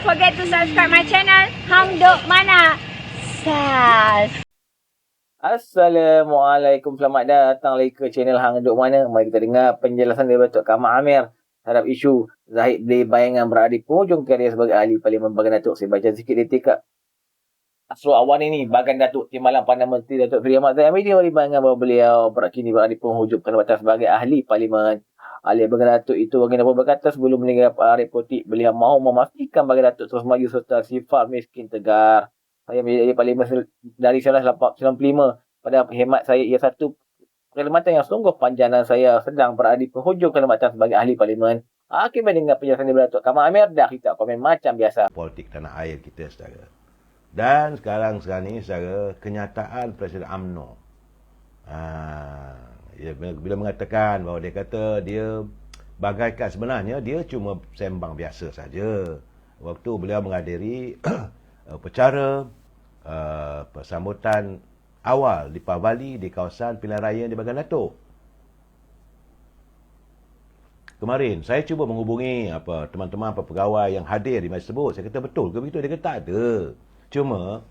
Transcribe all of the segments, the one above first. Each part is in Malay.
forget to subscribe my channel. Hang Duk Mana. Sas. Assalamualaikum, selamat datang lagi ke channel Hang Duk Mana. Mari kita dengar penjelasan daripada Datuk Kamal Amir terhadap isu Zahid beli bayangan berada di penghujung karier sebagai ahli Parlimen Bagan Datuk. Saya baca sikit detik Asrul Awan ini, Bagan Datuk Timbalan Perdana Menteri Datuk Seri Ahmad Zahid Hamidi memberi bayangan bahawa beliau kini berada di penghujung jabatan sebagai ahli Parlimen. Ahli Bagan Datuk itu baginda pun berkata sebelum meninggal Arif Politik, beliau mahu memastikan Bagan Datuk terus maju serta sifat miskin tegar. Saya menjadi ahli Parlimen dari 1995. Pada hemat saya, ia satu perkhidmatan yang sungguh panjang dan saya sedang berada di penghujung perkhidmatan sebagai ahli Parlimen. Akibat dengan penjelasan daripada Datuk Kamal Amir, dah kita komen macam biasa. Politik tanah air kita, saudara. Dan sekarang ni, saudara, kenyataan Presiden UMNO. Bila mengatakan bahawa dia kata dia bagaikan sebenarnya dia cuma sembang biasa saja. Waktu beliau menghadiri upacara persambutan awal di Pavali di kawasan pilihan raya di Bagan Datuk. Kemarin saya cuba menghubungi teman-teman pegawai yang hadir di majlis tersebut. Saya kata betul ke begitu? Dia kata tak ada. Cuma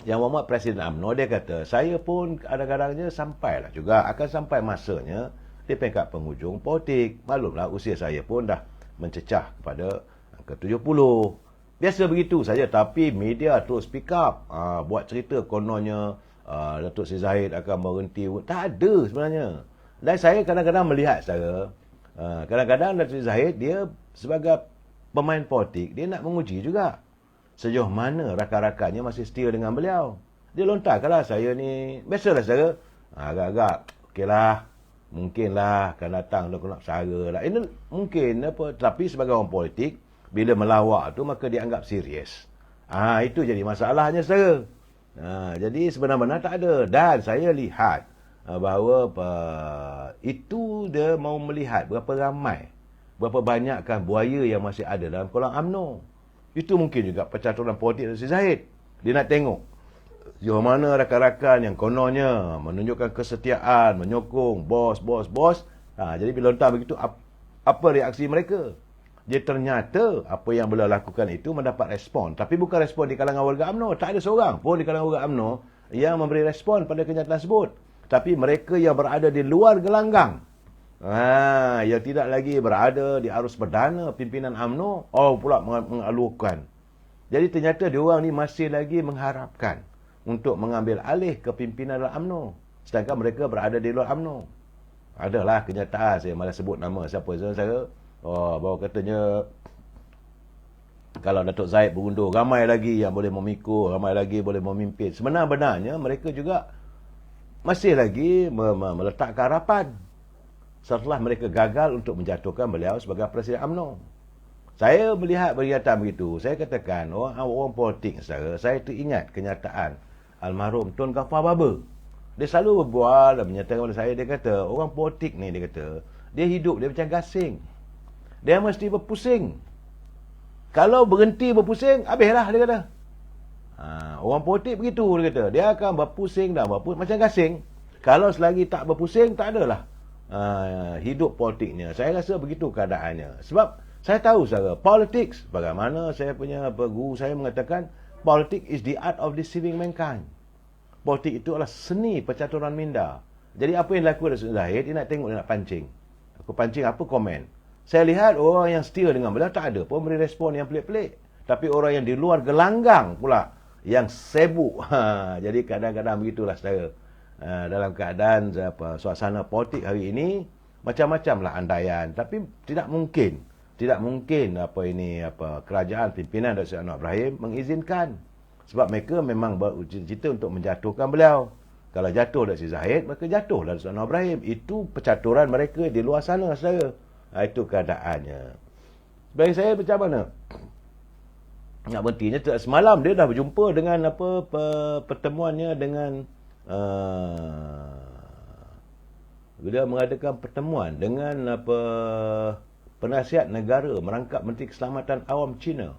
yang memuat Presiden UMNO, dia kata saya pun kadang-kadangnya sampailah juga, akan sampai masanya di peringkat penghujung politik. Maklumlah usia saya pun dah mencecah kepada angka 70. Biasa begitu saja, tapi media terus pick up, buat cerita kononnya Datuk Seri Zahid akan berhenti. Tak ada sebenarnya. Dan saya kadang-kadang melihat saudara, kadang-kadang Datuk Seri Zahid dia sebagai pemain politik, dia nak menguji juga sejauh mana rakan-rakannya masih setia dengan beliau. Dia lontarkanlah saya ni, biasalah saudara, agak-agak okeylah, mungkinlah akan datang aku nak bersara lah. Ini mungkin tapi sebagai orang politik, bila melawak tu maka dianggap serius. Itu jadi masalahnya saudara. Jadi sebenar-benar tak ada. Dan saya lihat bahawa itu dia mau melihat berapa ramai, berapa banyakkan buaya yang masih ada dalam kolam UMNO. Itu mungkin juga percaturan politik Datuk Seri Zahid. Dia nak tengok sejauh mana rakan-rakan yang kononnya menunjukkan kesetiaan, menyokong bos. Jadi bila lontar begitu, apa reaksi mereka? Dia ternyata apa yang beliau lakukan itu mendapat respon. Tapi bukan respon di kalangan warga UMNO. Tak ada seorang pun di kalangan warga UMNO yang memberi respon pada kenyataan tersebut. Tapi mereka yang berada di luar gelanggang, yang tidak lagi berada di arus perdana pimpinan UMNO, pula mengalukan. Jadi ternyata diorang ni masih lagi mengharapkan untuk mengambil alih kepimpinan dalam UMNO, sedangkan mereka berada di luar UMNO. Adalah kenyataan, saya malah sebut nama siapa saya. Bahawa katanya kalau Datuk Zahid berundur, ramai lagi yang boleh memikul, ramai lagi boleh memimpin. Sebenarnya mereka juga masih lagi meletakkan harapan setelah mereka gagal untuk menjatuhkan beliau sebagai Presiden UMNO. Saya melihat pernyataan begitu, saya katakan orang politik saya teringat kenyataan almarhum Tun Ghaffar Baba. Dia selalu berbual dan menyatakan kepada saya, dia kata orang politik ni, dia kata dia hidup dia macam gasing. Dia mesti berpusing. Kalau berhenti berpusing, habislah, dia kata. Orang politik begitu, dia kata. Dia akan berpusing dan berpusing macam gasing. Kalau selagi tak berpusing, tak adalah hidup politiknya. Saya rasa begitu keadaannya. Sebab saya tahu saudara, politics, bagaimana saya punya guru saya mengatakan, politics is the art of deceiving mankind. Politik itu adalah seni percaturan minda. Jadi apa yang dilakukan Datuk Zahid, dia nak tengok, dia nak pancing. Aku pancing apa, komen. Saya lihat orang yang setia dengan beliau tak ada pun beri respon yang pelik-pelik. Tapi orang yang di luar gelanggang pula yang sibuk. Jadi kadang-kadang begitulah saudara. Dalam keadaan suasana politik hari ini, macam-macamlah andaian. Tapi tidak mungkin kerajaan pimpinan Datuk Seri Anwar Ibrahim mengizinkan. Sebab mereka memang bercita untuk menjatuhkan beliau. Kalau jatuh Datuk Seri Zahid, maka jatuhlah Datuk Seri Anwar Ibrahim. Itu percaturan mereka di luar sana saudara. Itu keadaannya. Bagi saya macam mana nak berhentinya? Semalam dia dah berjumpa dengan pertemuannya dengan dia mengadakan pertemuan dengan penasihat negara merangkap Menteri Keselamatan Awam Cina,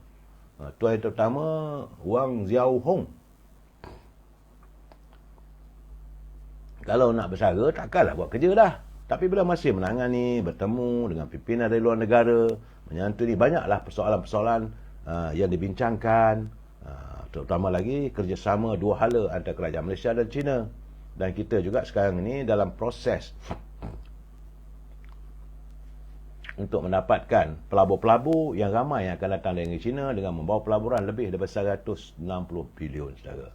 Tuan Yang Terutama Wang Xiaohong. Kalau nak bersara, takkanlah buat kerja dah. Tapi bila masih menangani, bertemu dengan pimpinan dari luar negara, menyantuni banyaklah persoalan-persoalan yang dibincangkan, terutama lagi kerjasama dua hala antara kerajaan Malaysia dan China. Dan kita juga sekarang ini dalam proses untuk mendapatkan pelabur-pelabur yang ramai yang akan datang dari China dengan membawa pelaburan lebih daripada 160 bilion, saudara.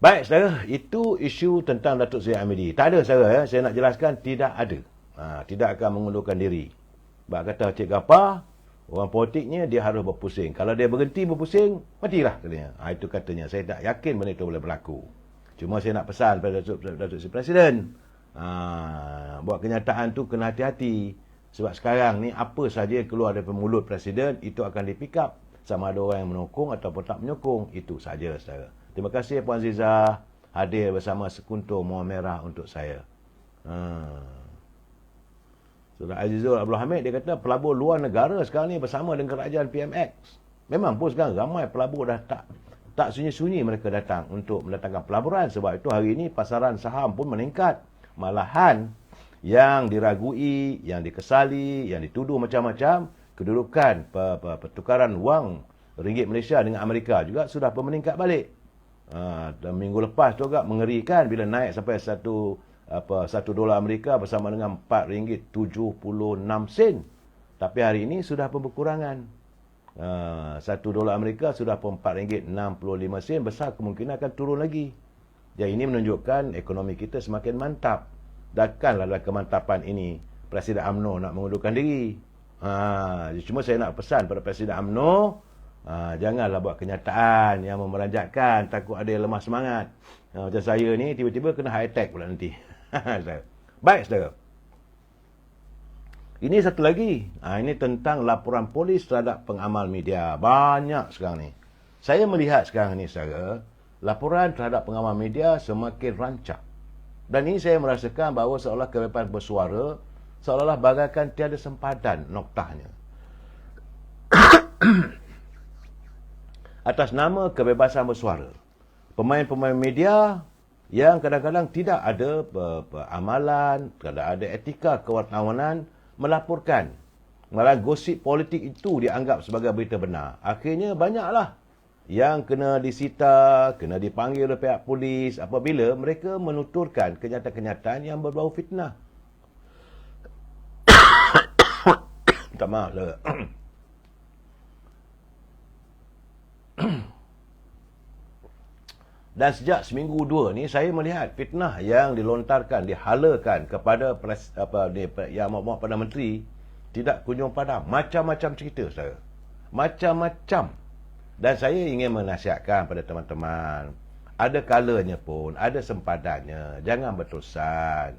Baik, saudara, itu isu tentang Datuk Seri Hamidi. Tak ada, saudara, saya nak jelaskan, tidak ada. Tidak akan mengundurkan diri. Sebab kata Cik Gapar, orang politiknya dia harus berpusing. Kalau dia berhenti berpusing, matilah katanya. Itu katanya. Saya tak yakin benda itu boleh berlaku. Cuma saya nak pesan pada Datuk Seri Presiden, buat kenyataan tu kena hati-hati. Sebab sekarang ni apa saja yang keluar daripada mulut Presiden itu akan di-pick up. Sama ada orang yang menokong ataupun tak menyokong. Itu saja, saudara. Terima kasih Puan Aziza hadir bersama sekuntum mawar merah untuk saya. Saudara Azizul Abdul Hamid, dia kata pelabur luar negara sekarang ni bersama dengan kerajaan PMX. Memang pun sekarang ramai pelabur dah tak sunyi-sunyi mereka datang untuk mendatangkan pelaburan. Sebab itu hari ini pasaran saham pun meningkat. Malahan yang diragui, yang dikesali, yang dituduh macam-macam, kedudukan pertukaran wang ringgit Malaysia dengan Amerika juga sudah pun meningkat balik. Dan minggu lepas tu agak mengerikan bila naik sampai $1 Amerika bersama dengan RM4.76. Tapi hari ini sudah pun berkurangan. $1 Amerika sudah pun RM4.65. Besar kemungkinan akan turun lagi. Jadi ini menunjukkan ekonomi kita semakin mantap. Takkanlah dalam kemantapan ini Presiden UMNO nak mengundurkan diri. Cuma saya nak pesan pada Presiden UMNO, janganlah buat kenyataan yang memeranjatkan, takut ada yang lemah semangat. Macam saya ni tiba-tiba kena heart attack pula nanti. Baik, saudara. Ini satu lagi. Ini tentang laporan polis terhadap pengamal media. Banyak sekarang ni. Saya melihat sekarang ni, saudara, laporan terhadap pengamal media semakin rancak. Dan ini saya merasakan bahawa seolah kebebasan bersuara seolah-olah bagaikan tiada sempadan noktahnya. Atas nama kebebasan bersuara, pemain-pemain media yang kadang-kadang tidak ada amalan, tidak ada etika kewartawanan melaporkan. Malah gosip politik itu dianggap sebagai berita benar. Akhirnya banyaklah yang kena disita, kena dipanggil oleh pihak polis apabila mereka menuturkan kenyataan-kenyataan yang berbau fitnah. Minta maaf, saudara. Dan sejak seminggu dua ni saya melihat fitnah yang dilontarkan, dihalakan kepada yang mahu Perdana Menteri tidak kunjung padam. Macam-macam cerita, saudara. Macam-macam. Dan saya ingin menasihatkan pada teman-teman, ada kalanya pun, ada sempadannya, jangan berterusan.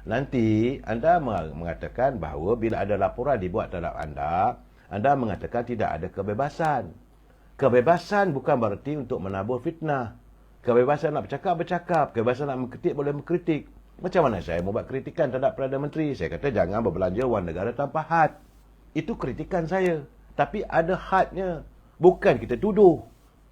Nanti anda mengatakan bahawa bila ada laporan dibuat terhadap anda mengatakan tidak ada kebebasan. Kebebasan bukan berarti untuk menabur fitnah. Kebebasan nak bercakap, kebebasan nak mengkritik boleh mengkritik. Macam mana saya mau buat kritikan terhadap Perdana Menteri? Saya kata jangan berbelanja wang negara tanpa had. Itu kritikan saya. Tapi ada hadnya. Bukan kita tuduh.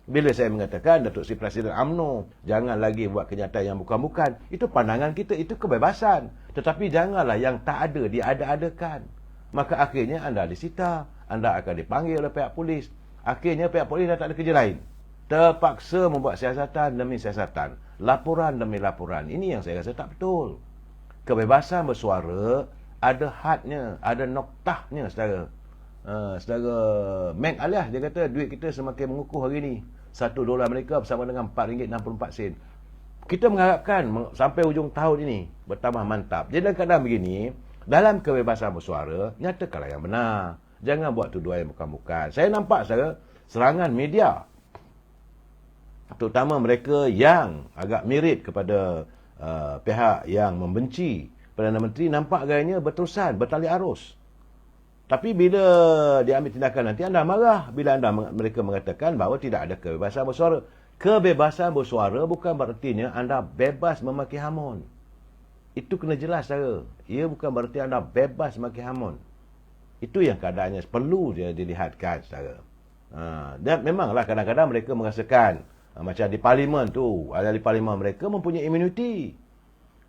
Bila saya mengatakan Datuk Seri Presiden UMNO jangan lagi buat kenyataan yang bukan-bukan, itu pandangan kita, itu kebebasan. Tetapi janganlah yang tak ada diada-adakan. Maka akhirnya anda disita, anda akan dipanggil oleh pihak polis. Akhirnya pihak polis dah tak ada kerja lain. Terpaksa membuat siasatan demi siasatan, laporan demi laporan. Ini yang saya rasa tak betul. Kebebasan bersuara ada hadnya, ada noktahnya, saudara. Saudara Mac Alias dia kata duit kita semakin mengukuh hari ini. $1 Amerika bersama dengan RM4.64. Kita mengharapkan sampai hujung tahun ini bertambah mantap. Jadi dalam keadaan begini, dalam kebebasan bersuara, nyatakanlah yang benar. Jangan buat tuduhan yang bukan-bukan. Saya nampak, saudara, serangan media, terutama mereka yang agak mirip kepada pihak yang membenci Perdana Menteri, nampak gayanya berterusan, bertali arus. Tapi bila diambil tindakan nanti, anda marah bila mereka mengatakan bahawa tidak ada kebebasan bersuara. Kebebasan bersuara bukan berartinya anda bebas memaki hamun. Itu kena jelas, saudara. Ia bukan berarti anda bebas memaki hamun. Itu yang keadaannya perlu dia dilihatkan, saudara. Dan memanglah kadang-kadang mereka merasakan macam di parlimen tu, ahli parlimen mereka mempunyai imuniti.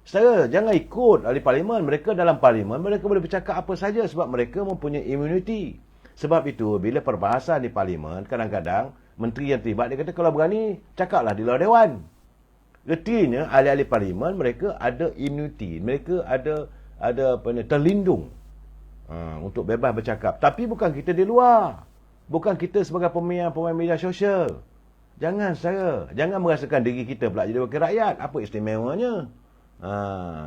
Saudara, jangan ikut ahli parlimen. Mereka dalam parlimen, mereka boleh bercakap apa saja sebab mereka mempunyai immunity. Sebab itu, bila perbahasan di parlimen, kadang-kadang menteri yang terlibat, dia kata kalau berani, cakaplah di luar dewan. Artinya, ahli-ahli parlimen, mereka ada immunity. Mereka ada terlindung untuk bebas bercakap. Tapi bukan kita di luar. Bukan kita sebagai pemain media sosial. Jangan, saudara. Jangan merasakan diri kita pula jadi wakil rakyat. Apa istimewanya?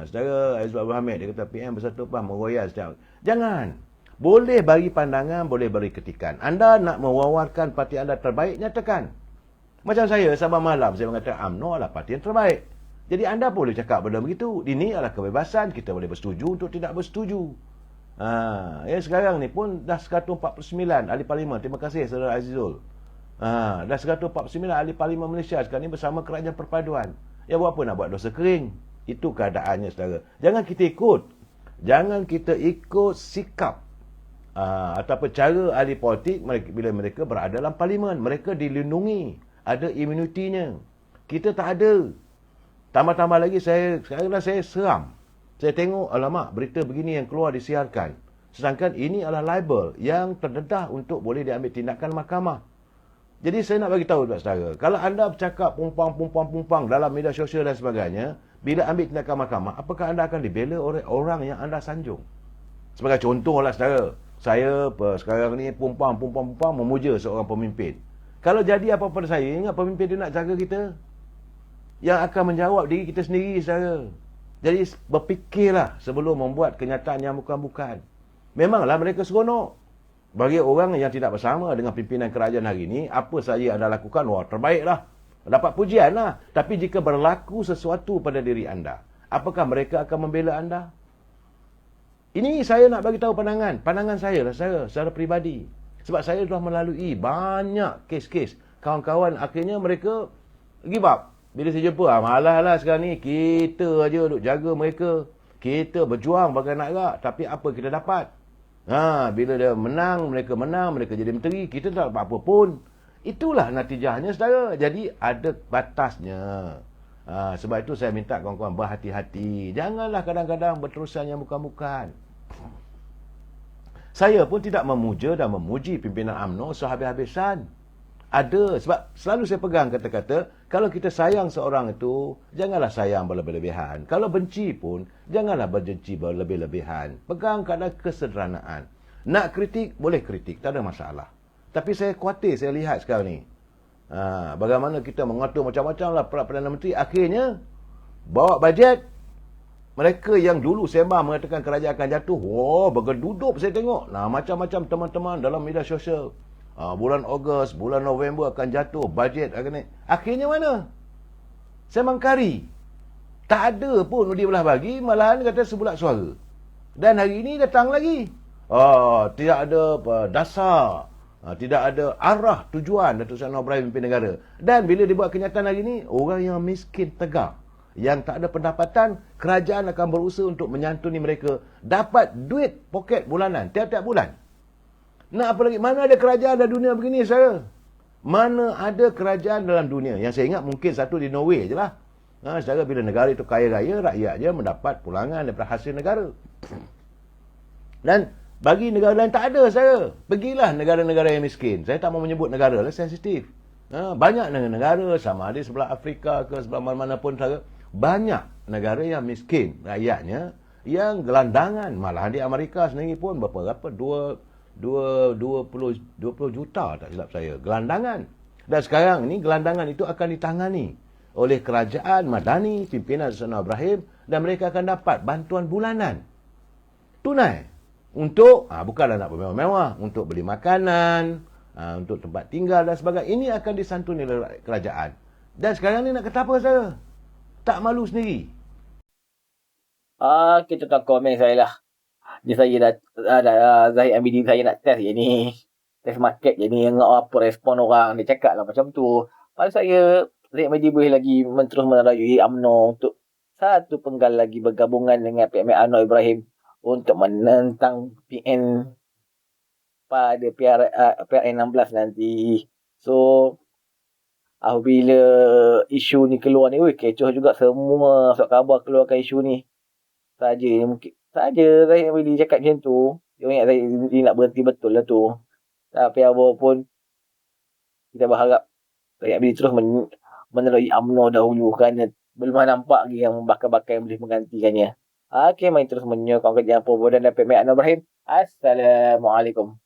Saudara Aizul Abdul Hamid, dia kata PM Bersatu Paham meroyal setiap. Jangan. Boleh bagi pandangan, boleh beri kritikan. Anda nak mewawarkan parti anda terbaik, nyatakan. Macam saya, Sabah malam, saya mengatakan UMNO adalah parti yang terbaik. Jadi anda boleh cakap benda begitu. Ini adalah kebebasan, kita boleh bersetuju untuk tidak bersetuju. Sekarang ni pun dah 149 ahli parlimen. Terima kasih Saudara Azizul. Dah 149 ahli parlimen Malaysia sekarang ni bersama kerajaan perpaduan. Ya buat apa nak buat dosa kering? Itu keadaannya, saudara. Jangan kita ikut. Jangan kita ikut sikap ataupun cara ahli politik bila mereka berada dalam parlimen. Mereka dilindungi. Ada imunitinya. Kita tak ada. Tambah-tambah lagi, sekarang saya seram. Saya tengok, alamak, berita begini yang keluar disiarkan. Sedangkan ini adalah libel yang terdedah untuk boleh diambil tindakan mahkamah. Jadi saya nak bagi tahu kepada saudara, kalau anda bercakap pumpang dalam media sosial dan sebagainya, bila ambil tindakan mahkamah, apakah anda akan dibela oleh orang yang anda sanjung? Sebagai contohlah saudara, saya sekarang ni pumpang memuja seorang pemimpin. Kalau jadi apa pada saya, ingat pemimpin dia nak jaga kita. Yang akan menjawab diri kita sendiri, saudara. Jadi berfikirlah sebelum membuat kenyataan yang bukan-bukan. Memanglah mereka seronok. Bagi orang yang tidak bersama dengan pimpinan kerajaan hari ini, apa saja anda lakukan, wah terbaiklah. Dapat pujian lah. Tapi jika berlaku sesuatu pada diri anda, apakah mereka akan membela anda? Ini saya nak bagi tahu pandangan saya lah, saya secara peribadi. Sebab saya telah melalui banyak kes-kes. Kawan-kawan akhirnya mereka give up. Bila saya jumpa, malah lah sekarang ni, kita aja duk jaga mereka. Kita berjuang bagai anak rak. Tapi apa kita dapat? Bila dia mereka jadi menteri, kita tak dapat apa pun. Itulah natijahnya, saudara. Jadi ada batasnya. Sebab itu saya minta kawan-kawan berhati-hati. Janganlah kadang-kadang berterusan yang bukan-bukan. Saya pun tidak memuja dan memuji pimpinan UMNO sehabis-habisan. Ada, sebab selalu saya pegang kata-kata, kalau kita sayang seorang itu, janganlah sayang berlebih-lebihan. Kalau benci pun, janganlah berbenci berlebih-lebihan. Pegang kadar kesederhanaan. Nak kritik, boleh kritik, tak ada masalah. Tapi saya khawatir, saya lihat sekarang ni. Bagaimana kita mengatur macam-macam lah Perdana Menteri. Akhirnya, bawa bajet. Mereka yang dulu sembah mengatakan kerajaan akan jatuh. Bergedudup saya tengok. Macam-macam teman-teman dalam media sosial. Bulan Ogos, bulan November akan jatuh, bajet akan naik. Akhirnya mana? Saya mengkari. Tak ada pun dia belah bagi, malahan kata sebulat suara. Dan hari ini datang lagi. Tidak ada dasar. Tidak ada arah tujuan Datuk Seri Anwar Ibrahim pimpin negara. Dan bila dibuat kenyataan hari ini, orang yang miskin tegak, yang tak ada pendapatan, kerajaan akan berusaha untuk menyantuni mereka. Dapat duit poket bulanan, tiap-tiap bulan. Nak apa lagi? Mana ada kerajaan dalam dunia begini, saya? Mana ada kerajaan dalam dunia? Yang saya ingat mungkin satu di Norway je lah. Saudara, bila negara itu kaya raya, rakyat je mendapat pulangan daripada hasil negara. Dan bagi negara lain tak ada, saya. Pergilah negara-negara yang miskin. Saya tak mau menyebut negara lah, sensitif. Banyak negara, sama ada sebelah Afrika ke sebelah mana-mana pun, saya. Banyak negara yang miskin, rakyatnya, yang gelandangan. Malahan di Amerika sendiri pun berapa 20 juta tak silap saya, gelandangan. Dan sekarang ni gelandangan itu akan ditangani oleh kerajaan Madani, pimpinan Datuk Anwar Ibrahim, dan mereka akan dapat bantuan bulanan tunai untuk bukanlah nak bermewah-mewah, untuk beli makanan, untuk tempat tinggal dan sebagainya. Ini akan disantuni oleh kerajaan. Dan sekarang ni nak kata apa, saya? Tak malu sendiri. Kita tak komen saya lah. Dia saya dah Zahid Amidi saya nak test je ni. Test market je ni. Tengok apa respon orang. Dia cakap lah macam tu. Pada saya, Zahid Amidi boleh lagi terus menerajui UMNO untuk satu penggal lagi bergabungan dengan PMN Anwar Ibrahim untuk menentang PN pada PRN 16 nanti. So, apabila isu ni keluar ni, kecoh juga semua surat khabar keluarkan isu ni. Saja Zahid Hamidi cakap macam tu, dia ingat Zahid Hamidi nak berhenti betul lah tu. Tapi apapun, kita berharap Zahid Hamidi terus menerogi UMNO dahulu kerana belum nampak lagi yang bakal-bakal yang boleh menggantikannya. Okey, mari terus menyokong kerjaan Prof dan Datuk Mek Anwar Ibrahim. Assalamualaikum.